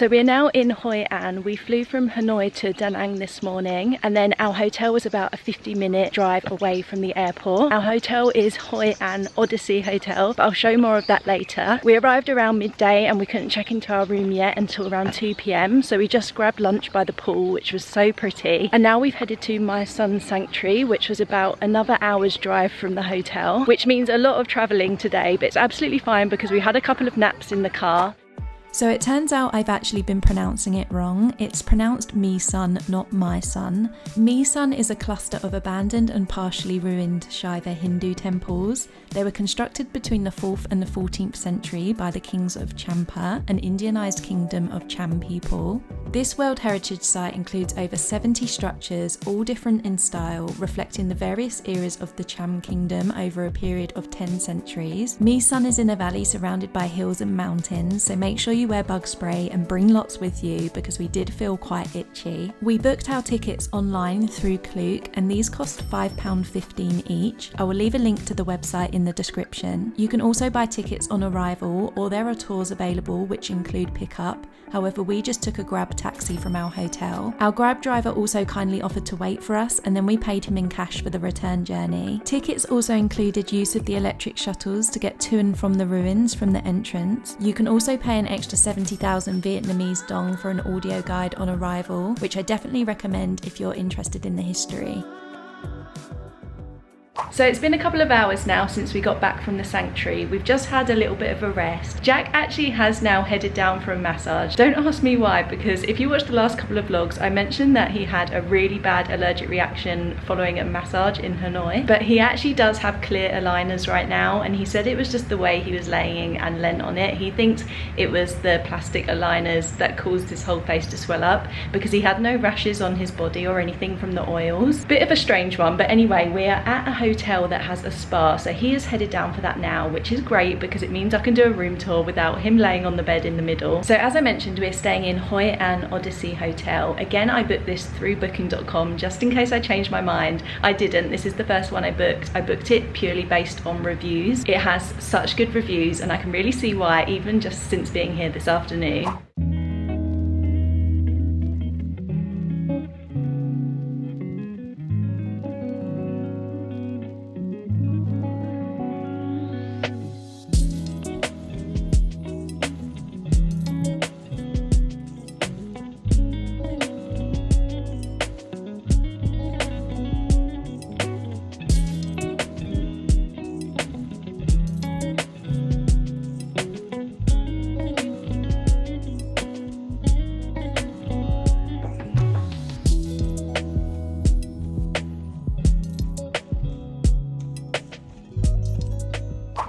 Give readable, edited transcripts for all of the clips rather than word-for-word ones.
So we're now in Hoi An. We flew from Hanoi to Da Nang this morning, and then our hotel was about a 50-minute drive away from the airport. Our hotel is Hoi An Odyssey Hotel, but I'll show more of that later. We arrived around midday and we couldn't check into our room yet until around 2 p.m. So we just grabbed lunch by the pool, which was so pretty. And now we've headed to My Son Sanctuary, which was about another hour's drive from the hotel, which means a lot of traveling today, but it's absolutely fine because we had a couple of naps in the car. So it turns out I've actually been pronouncing it wrong. It's pronounced Me Son, not My Son. Me Son is a cluster of abandoned and partially ruined Shaiva Hindu temples. They were constructed between the 4th and the 14th century by the kings of Champa, an Indianized kingdom of Cham people. This World Heritage Site includes over 70 structures, all different in style, reflecting the various eras of the Cham kingdom over a period of 10 centuries. Me Son is in a valley surrounded by hills and mountains, so make sure you wear bug spray and bring lots with you because we did feel quite itchy. We booked our tickets online through Klook and these cost £5.15 each. I will leave a link to the website in the description. You can also buy tickets on arrival, or there are tours available which include pickup. However, we just took a Grab taxi from our hotel. Our Grab driver also kindly offered to wait for us, and then we paid him in cash for the return journey. Tickets also included use of the electric shuttles to get to and from the ruins from the entrance. You can also pay an extra 70,000 Vietnamese dong for an audio guide on arrival, which I definitely recommend if you're interested in the history. So it's been a couple of hours now since we got back from the sanctuary. We've just had a little bit of a rest. Jack actually has now headed down for a massage. Don't ask me why, because if you watched the last couple of vlogs, I mentioned that he had a really bad allergic reaction following a massage in Hanoi. But he actually does have clear aligners right now, and he said it was just the way he was laying and leant on it. He thinks it was the plastic aligners that caused his whole face to swell up, because he had no rashes on his body or anything from the oils. Bit of a strange one, but anyway, we are at a hotel that has a spa, so he is headed down for that now, which is great because it means I can do a room tour without him laying on the bed in the middle. So as I mentioned, we're staying in Hoi An Odyssey Hotel. Again, I booked this through booking.com just in case I changed my mind. I didn't. This is the first one I booked. I booked it purely based on reviews. It has such good reviews and I can really see why, even just since being here this afternoon.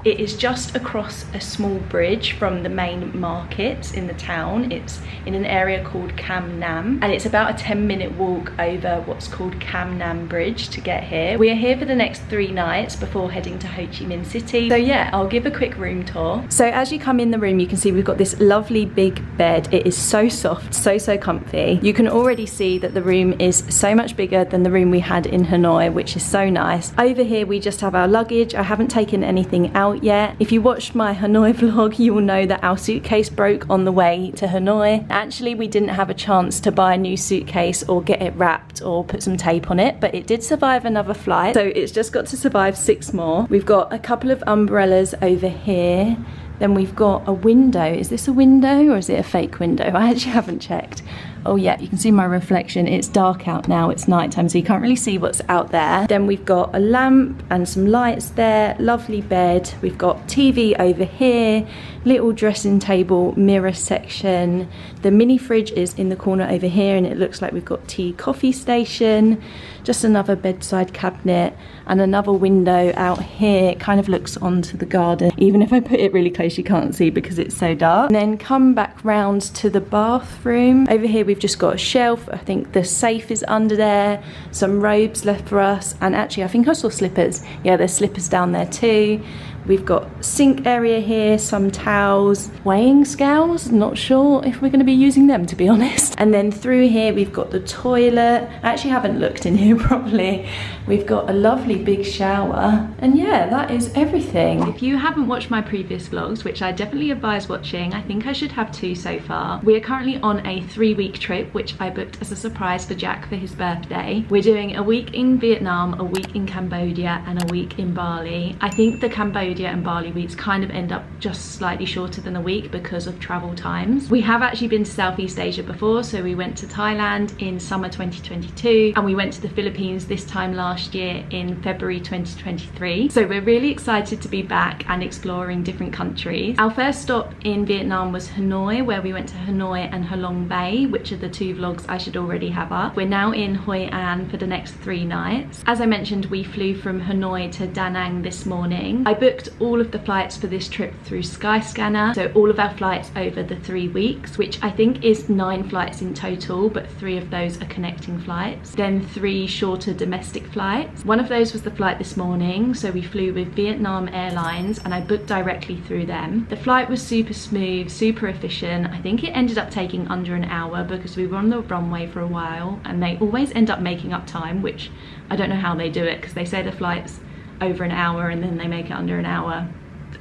It is just across a small bridge from the main markets in the town. It's in an area called Cam Nam, and it's about a 10-minute walk over what's called Cam Nam Bridge to get here. We are here for the next 3 nights before heading to Ho Chi Minh City. So yeah, I'll give a quick room tour. So as you come in the room, you can see we've got this lovely big bed. It is so soft, so comfy. You can already see that the room is so much bigger than the room we had in Hanoi, which is so nice. Over here, we just have our luggage. I haven't taken anything out yet. If you watched my Hanoi vlog, you will know that our suitcase broke on the way to Hanoi. Actually, we didn't have a chance to buy a new suitcase or get it wrapped or put some tape on it, but it did survive another flight, so it's just got to survive 6 more. We've got a couple of umbrellas over here. Then we've got a window. Is this a window or is it a fake window? I actually haven't checked. Oh yeah, you can see my reflection. It's dark out now, it's nighttime, so you can't really see what's out there. Then we've got a lamp and some lights there, lovely bed. We've got TV over here, little dressing table, mirror section. The mini fridge is in the corner over here, and it looks like we've got tea coffee station. Just another bedside cabinet and another window out here. It kind of looks onto the garden. Even if I put it really close, you can't see because it's so dark. And then come back round to the bathroom. Over here we've just got a shelf. I think the safe is under there. Some robes left for us, and actually I think I saw slippers. Yeah, there's slippers down there too. We've got sink area here, some towels, weighing scales, not sure if we're going to be using them, to be honest. And then through here we've got the toilet. I actually haven't looked in here properly. We've got a lovely big shower, and yeah, that is everything. If you haven't watched my previous vlogs, which I definitely advise watching, I think I should have 2 so far. We are currently on a 3-week trip, which I booked as a surprise for Jack for his birthday. We're doing a week in Vietnam, a week in Cambodia, and a week in Bali. I think the Cambodia and Bali weeks kind of end up just slightly shorter than a week because of travel times. We have actually been to Southeast Asia before, so we went to Thailand in summer 2022, and we went to the Philippines this time last year in February 2023. So we're really excited to be back and exploring different countries. Our first stop in Vietnam was Hanoi, where we went to Hanoi and Ha Long Bay, which are the 2 vlogs I should already have up. We're now in Hoi An for the next 3 nights. As I mentioned, we flew from Hanoi to Da Nang this morning. I booked all of the flights for this trip through Skyscanner, so all of our flights over the 3 weeks, which I think is 9 flights in total, but 3 of those are connecting flights. Then 3 shorter domestic flights. One of those was the flight this morning, so we flew with Vietnam Airlines, and I booked directly through them. The flight was super smooth, super efficient. I think it ended up taking under an hour because we were on the runway for a while, and they always end up making up time, which I don't know how they do it, because they say the flight's over an hour and then they make it under an hour.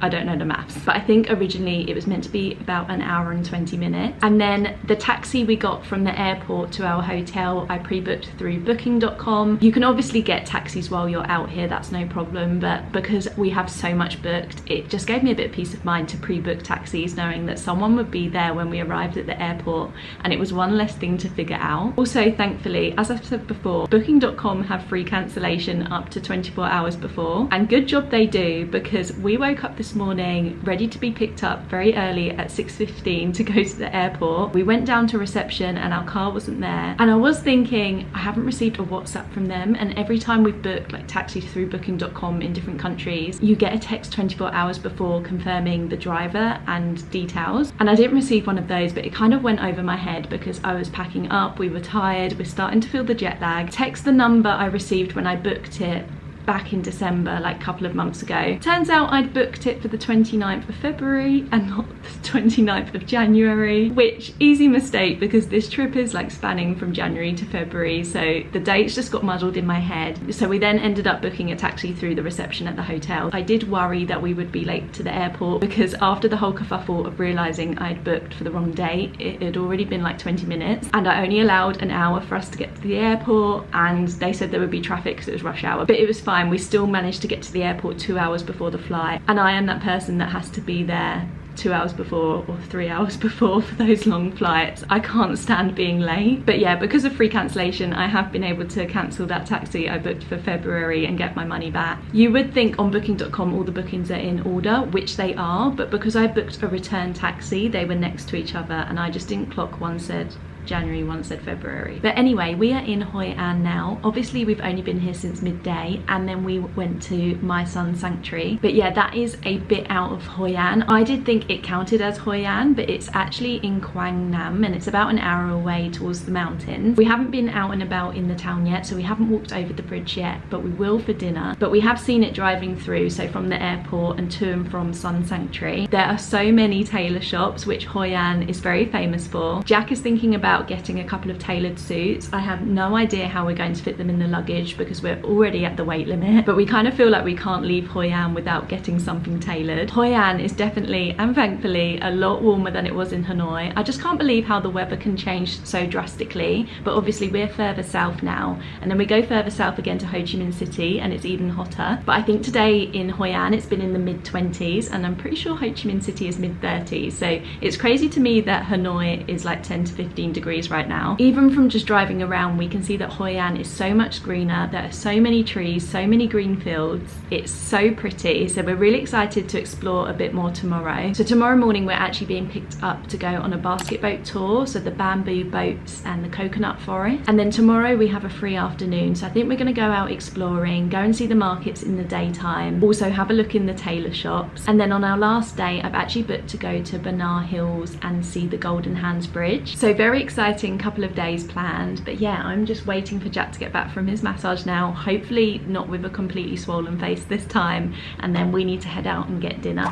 I don't know the maths, but I think originally it was meant to be about 1 hour and 20 minutes. And then the taxi we got from the airport to our hotel, I pre-booked through booking.com. You can obviously get taxis while you're out here, that's no problem, but because we have so much booked, it just gave me a bit of peace of mind to pre-book taxis, knowing that someone would be there when we arrived at the airport, and it was one less thing to figure out. Also, thankfully, as I've said before, booking.com have free cancellation up to 24 hours before, and good job they do, because we woke up this morning ready to be picked up very early at 6:15 to go to the airport. We went down to reception and our car wasn't there, and I was thinking, I haven't received a WhatsApp from them, and every time we've booked like taxis through booking.com in different countries, you get a text 24 hours before confirming the driver and details, and I didn't receive one of those, but it kind of went over my head because I was packing up, we were tired, we're starting to feel the jet lag. Text the number I received when I booked it back in December, like a couple of months ago. Turns out I'd booked it for the 29th of February and not the 29th of January, which easy mistake because this trip is like spanning from January to February, so the dates just got muddled in my head. So we then ended up booking a taxi through the reception at the hotel. I did worry that we would be late to the airport because after the whole kerfuffle of realizing I'd booked for the wrong date, it had already been like 20 minutes and I only allowed an hour for us to get to the airport, and they said there would be traffic because it was rush hour, but it was fine. We still managed to get to the airport 2 hours before the flight, and I am that person that has to be there 2 hours before or 3 hours before for those long flights. I can't stand being late. But yeah, because of free cancellation, I have been able to cancel that taxi I booked for February and get my money back. You would think on booking.com all the bookings are in order, which they are, but because I booked a return taxi, they were next to each other and I just didn't clock. One said January, one said February. But anyway, we are in Hoi An now. Obviously we've only been here since midday, and then we went to My Son Sanctuary. But yeah, that is a bit out of Hoi An. I did think it counted as Hoi An, but it's actually in Quang Nam, and it's about an hour away towards the mountains. We haven't been out and about in the town yet, so we haven't walked over the bridge yet, but we will for dinner. But we have seen it driving through, so from the airport and to and from Son Sanctuary. There are so many tailor shops, which Hoi An is very famous for. Jack is thinking about getting a couple of tailored suits. I have no idea how we're going to fit them in the luggage because we're already at the weight limit, but we kind of feel like we can't leave Hoi An without getting something tailored. Hoi An is definitely and thankfully a lot warmer than it was in Hanoi. I just can't believe how the weather can change so drastically, but obviously we're further south now, and then we go further south again to Ho Chi Minh City and it's even hotter. But I think today in Hoi An it's been in the mid-20s, and I'm pretty sure Ho Chi Minh City is mid-30s, so it's crazy to me that Hanoi is like 10 to 15 degrees right now. Even from just driving around, we can see that Hoi An is so much greener. There are so many trees, so many green fields. It's so pretty, so we're really excited to explore a bit more tomorrow. So tomorrow morning we're actually being picked up to go on a basket boat tour, so the bamboo boats and the coconut forest. And then tomorrow we have a free afternoon, so I think we're going to go out exploring, go and see the markets in the daytime, also have a look in the tailor shops. And then on our last day I've actually booked to go to Banar Hills and see the Golden Hands Bridge. So very exciting couple of days planned, but yeah, I'm just waiting for Jack to get back from his massage now, hopefully not with a completely swollen face this time, and then we need to head out and get dinner.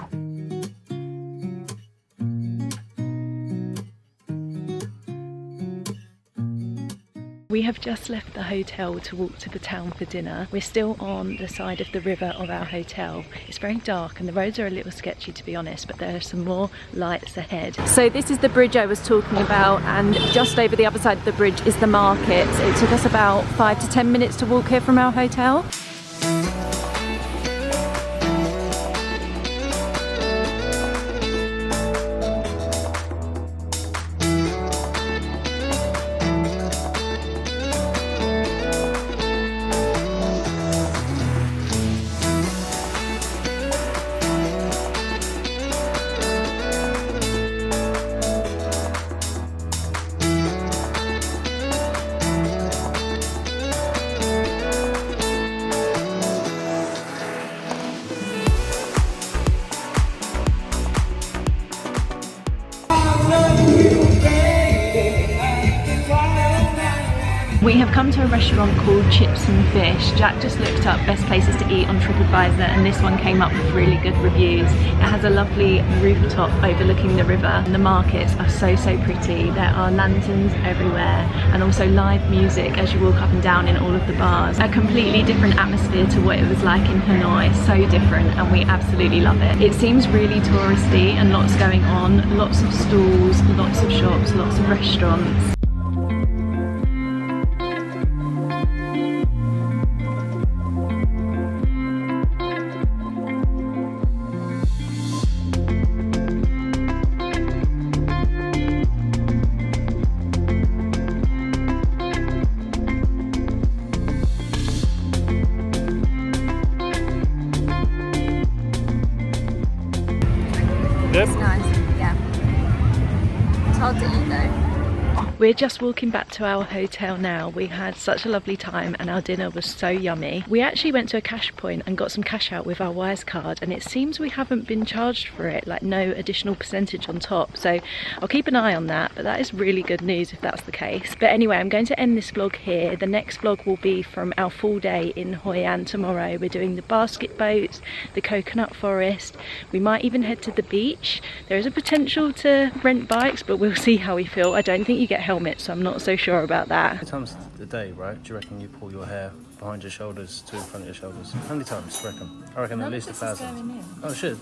We have just left the hotel to walk to the town for dinner. We're still on the side of the river of our hotel. It's very dark and the roads are a little sketchy, to be honest, but there are some more lights ahead. So this is the bridge I was talking about, and just over the other side of the bridge is the market. It took us about 5 to 10 minutes to walk here from our hotel. We have come to a restaurant called Chips and Fish. Jack just looked up best places to eat on TripAdvisor and this one came up with really good reviews. It has a lovely rooftop overlooking the river and the markets are so pretty. There are lanterns everywhere and also live music as you walk up and down in all of the bars. A completely different atmosphere to what it was like in Hanoi, so different, and we absolutely love it. It seems really touristy and lots going on, lots of stalls, lots of shops, lots of restaurants. It's nice, yeah. It's hard to eat though. We're just walking back to our hotel now. We had such a lovely time and our dinner was so yummy. We actually went to a cash point and got some cash out with our Wise card and it seems we haven't been charged for it, like no additional percentage on top. So I'll keep an eye on that, but that is really good news if that's the case. But anyway, I'm going to end this vlog here. The next vlog will be from our full day in Hoi An tomorrow. We're doing the basket boats, the coconut forest. We might even head to the beach. There is a potential to rent bikes, but we'll see how we feel. I don't think you get helmet, so I'm not so sure about that. How many times a day, right, do you reckon you pull your hair behind your shoulders to in front of your shoulders? How many times do you reckon? I reckon at least 1,000. Oh, it should.